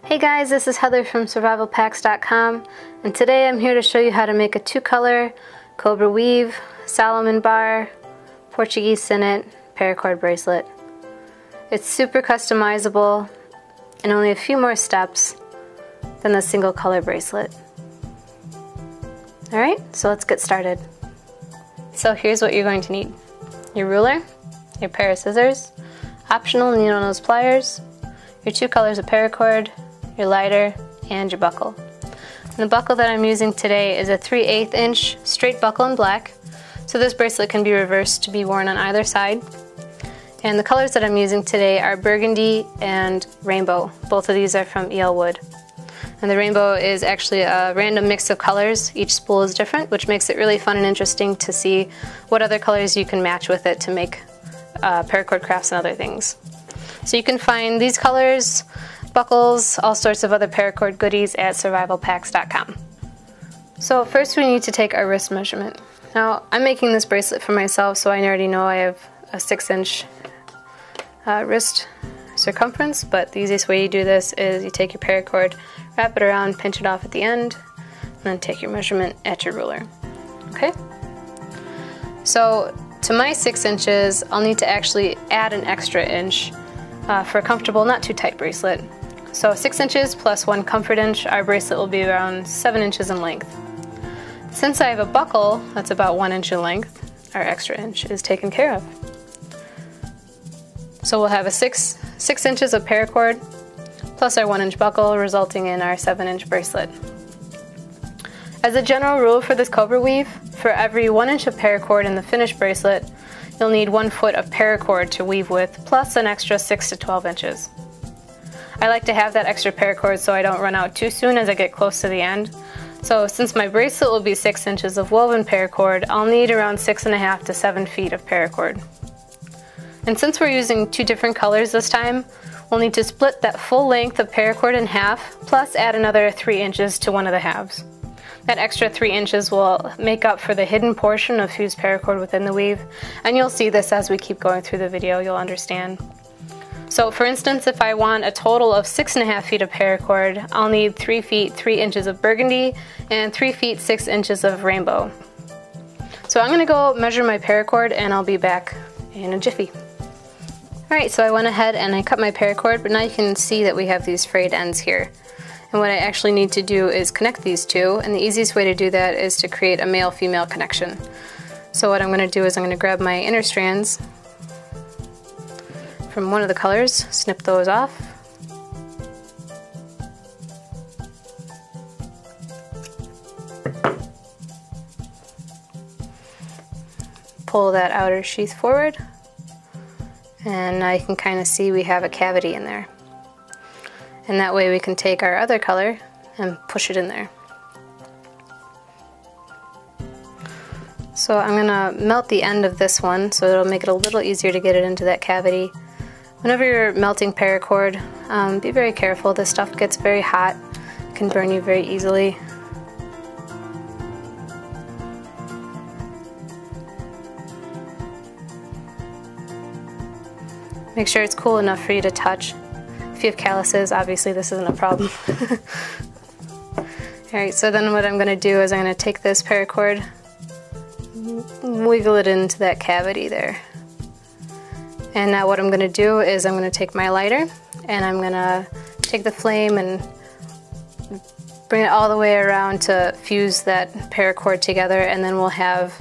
Hey guys, this is Heather from survivalpacks.com, and today I'm here to show you how to make a 2-color Cobra Weave, Solomon bar, Portuguese Cynet paracord bracelet. It's super customizable and only a few more steps than the single color bracelet. Alright, so let's get started. So here's what you're going to need. Your ruler, your pair of scissors, optional needle nose pliers, your 2 colors of paracord, your lighter, and your buckle. And the buckle that I'm using today is a 3/8 inch straight buckle in black, so this bracelet can be reversed to be worn on either side. And the colors that I'm using today are burgundy and rainbow. Both of these are from E.L. Wood. And the rainbow is actually a random mix of colors. Each spool is different, which makes it really fun and interesting to see what other colors you can match with it to make paracord crafts and other things. So you can find these colors, buckles, all sorts of other paracord goodies at survivalpacks.com. So first we need to take our wrist measurement. Now I'm making this bracelet for myself, so I already know I have a 6-inch wrist circumference, but the easiest way you do this is you take your paracord, wrap it around, pinch it off at the end, and then take your measurement at your ruler. Okay? So to my 6 inches, I'll need to actually add an extra inch for a comfortable, not too tight bracelet. So 6 inches plus 1 comfort inch, our bracelet will be around 7 inches in length. Since I have a buckle that's about 1 inch in length, our extra inch is taken care of. So we'll have a 6 inches of paracord plus our 1 inch buckle, resulting in our 7-inch bracelet. As a general rule for this Cobra Weave, for every 1 inch of paracord in the finished bracelet, you'll need 1 foot of paracord to weave with, plus an extra 6 to 12 inches. I like to have that extra paracord so I don't run out too soon as I get close to the end. So since my bracelet will be 6 inches of woven paracord, I'll need around 6.5 to 7 feet of paracord. And since we're using 2 different colors this time, we'll need to split that full length of paracord in half, plus add another 3 inches to one of the halves. That extra 3 inches will make up for the hidden portion of fused paracord within the weave, and you'll see this as we keep going through the video, you'll understand. So for instance, if I want a total of 6.5 feet of paracord, I'll need 3 feet 3 inches of burgundy and 3 feet 6 inches of rainbow. So I'm going to go measure my paracord and I'll be back in a jiffy. Alright, so I went ahead and I cut my paracord, but now you can see that we have these frayed ends here. And what I actually need to do is connect these two, and the easiest way to do that is to create a male-female connection. So what I'm going to do is I'm going to grab my inner strands from one of the colors, snip those off. Pull that outer sheath forward, and now you can kind of see we have a cavity in there. And that way we can take our other color and push it in there. So I'm going to melt the end of this one so it'll make it a little easier to get it into that cavity. Whenever you're melting paracord, be very careful. This stuff gets very hot, it can burn you very easily. Make sure it's cool enough for you to touch. If you have calluses, obviously this isn't a problem. Alright, so then what I'm going to do is I'm going to take this paracord, wiggle it into that cavity there. And now what I'm going to do is I'm going to take my lighter and I'm going to take the flame and bring it all the way around to fuse that paracord together, and then we'll have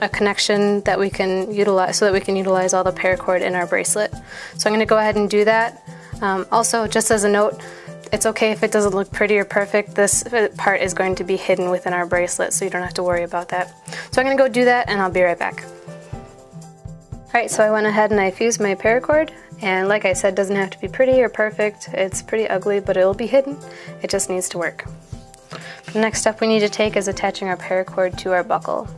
a connection that we can utilize so that we can utilize all the paracord in our bracelet. So I'm going to go ahead and do that. Also, just as a note, it's okay if it doesn't look pretty or perfect. This part is going to be hidden within our bracelet, so you don't have to worry about that. So I'm going to go do that and I'll be right back. Alright, so I went ahead and I fused my paracord, and like I said, it doesn't have to be pretty or perfect. It's pretty ugly, but it'll be hidden. It just needs to work. The next step we need to take is attaching our paracord to our buckle.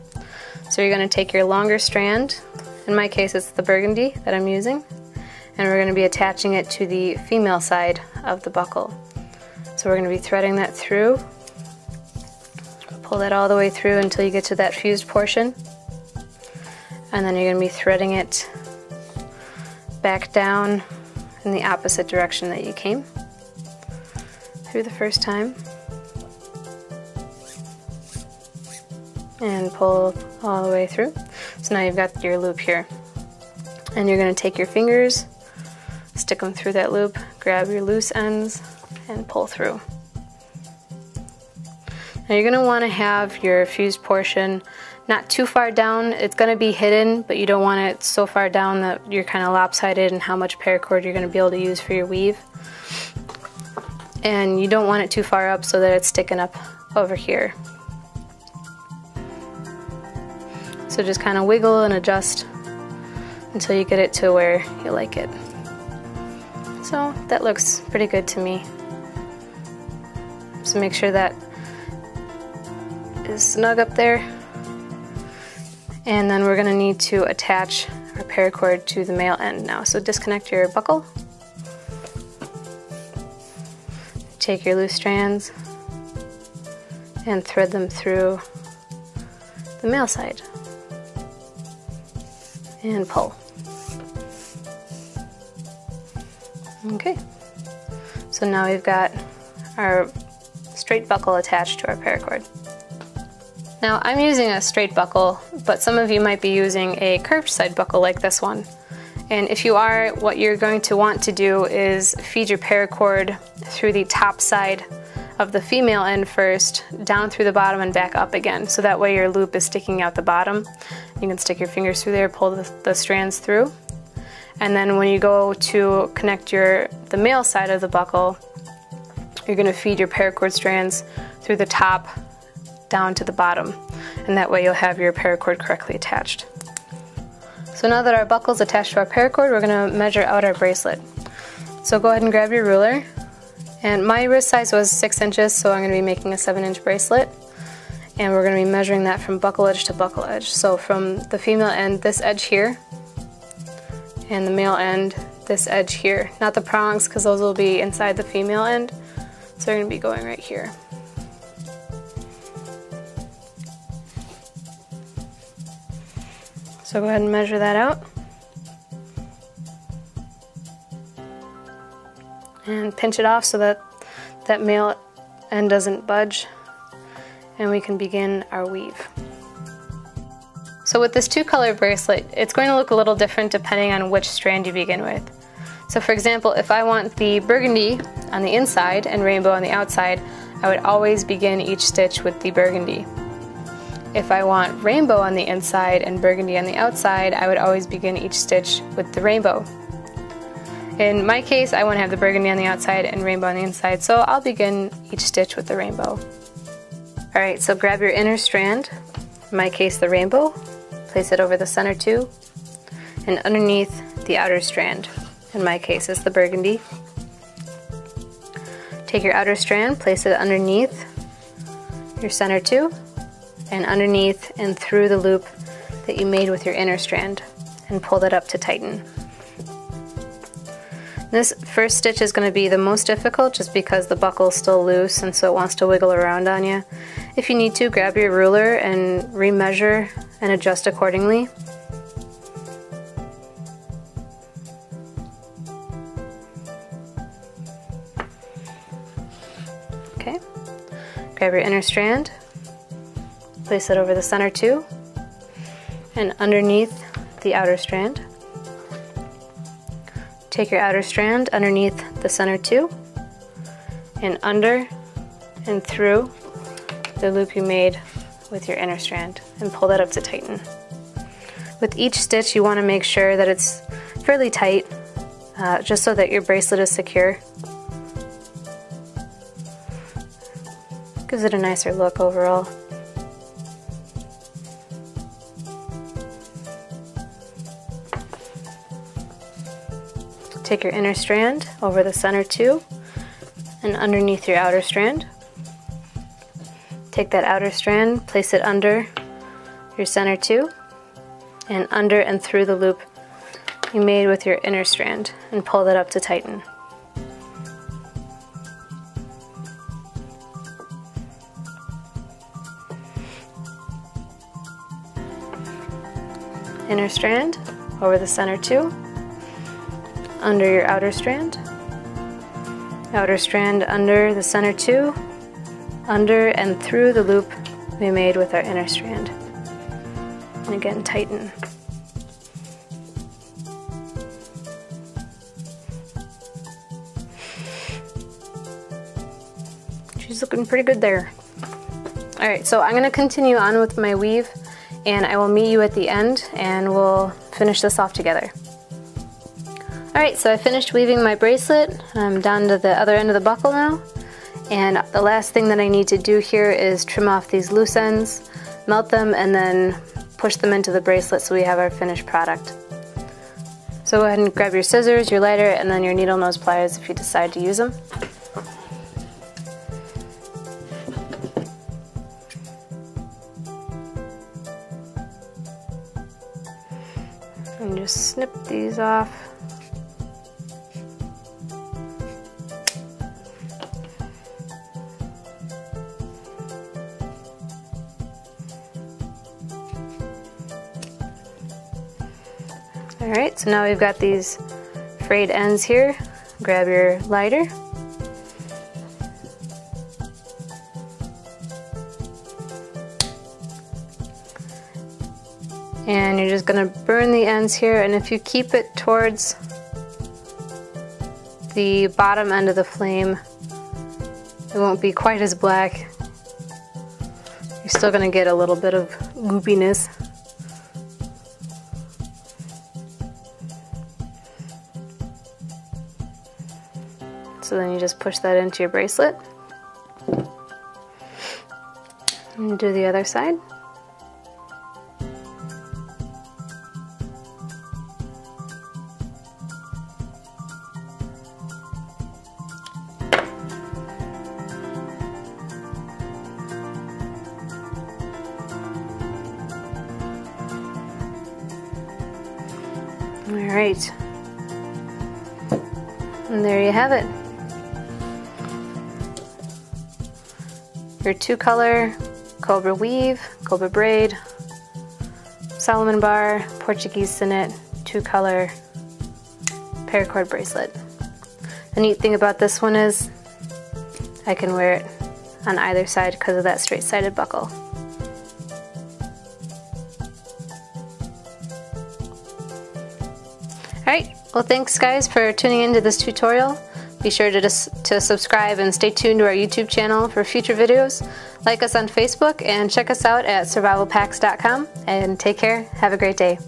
So you're going to take your longer strand, in my case it's the burgundy that I'm using, and we're going to be attaching it to the female side of the buckle. So we're going to be threading that through. Pull that all the way through until you get to that fused portion. And then you're going to be threading it back down in the opposite direction that you came through the first time. And pull all the way through. So now you've got your loop here. And you're going to take your fingers, stick them through that loop, grab your loose ends, and pull through. Now you're going to want to have your fused portion not too far down. It's going to be hidden, but you don't want it so far down that you're kind of lopsided in how much paracord you're going to be able to use for your weave. And you don't want it too far up so that it's sticking up over here. So just kind of wiggle and adjust until you get it to where you like it. So that looks pretty good to me. So make sure that is snug up there. And then we're going to need to attach our paracord to the male end now. So disconnect your buckle. Take your loose strands and thread them through the male side. And pull. Okay, so now we've got our straight buckle attached to our paracord. Now I'm using a straight buckle, but some of you might be using a curved side buckle like this one. And if you are, what you're going to want to do is feed your paracord through the top side of the female end first, down through the bottom and back up again. So that way your loop is sticking out the bottom. You can stick your fingers through there, pull the strands through. And then when you go to connect the male side of the buckle, you're going to feed your paracord strands through the top down to the bottom. And that way you'll have your paracord correctly attached. So now that our buckle's attached to our paracord, we're going to measure out our bracelet. So go ahead and grab your ruler. And my wrist size was 6 inches, so I'm going to be making a 7-inch bracelet. And we're going to be measuring that from buckle edge to buckle edge. So from the female end, this edge here, and the male end, this edge here. Not the prongs, because those will be inside the female end. So they're going to be going right here. So go ahead and measure that out. And pinch it off so that that male end doesn't budge, and we can begin our weave. So with this 2-color bracelet, it's going to look a little different depending on which strand you begin with. So for example, if I want the burgundy on the inside and rainbow on the outside, I would always begin each stitch with the burgundy. If I want rainbow on the inside and burgundy on the outside, I would always begin each stitch with the rainbow. In my case, I want to have the burgundy on the outside and rainbow on the inside, so I'll begin each stitch with the rainbow. Alright, so grab your inner strand, in my case the rainbow, place it over the center 2, and underneath the outer strand, in my case is the burgundy. Take your outer strand, place it underneath your center 2, and underneath and through the loop that you made with your inner strand, and pull that up to tighten. This first stitch is going to be the most difficult just because the buckle is still loose and so it wants to wiggle around on you. If you need to, grab your ruler and remeasure and adjust accordingly. Okay, grab your inner strand, place it over the center 2 and underneath the outer strand. Take your outer strand underneath the center 2 and under and through the loop you made with your inner strand and pull that up to tighten. With each stitch you want to make sure that it's fairly tight just so that your bracelet is secure. Gives it a nicer look overall. Take your inner strand over the center 2 and underneath your outer strand. Take that outer strand, place it under your center 2 and under and through the loop you made with your inner strand and pull that up to tighten. Inner strand over the center 2 under your outer strand under the center 2, under and through the loop we made with our inner strand. And again, tighten. She's looking pretty good there. Alright, so I'm going to continue on with my weave, and I will meet you at the end and we'll finish this off together. Alright, so I finished weaving my bracelet. I'm down to the other end of the buckle now, and the last thing that I need to do here is trim off these loose ends, melt them, and then push them into the bracelet so we have our finished product. So go ahead and grab your scissors, your lighter, and then your needle nose pliers if you decide to use them. And just snip these off. Alright, so now we've got these frayed ends here. Grab your lighter. And you're just going to burn the ends here, and if you keep it towards the bottom end of the flame, it won't be quite as black. You're still going to get a little bit of goopiness. So then you just push that into your bracelet. And do the other side. All right. And there you have it. Your 2-color Cobra weave, Cobra braid, Solomon bar, Portuguese sinnet, 2-color paracord bracelet. The neat thing about this one is I can wear it on either side because of that straight-sided buckle. Alright, well thanks guys for tuning into this tutorial. Be sure to subscribe and stay tuned to our YouTube channel for future videos. Like us on Facebook and check us out at survivalpacks.com, and take care. Have a great day.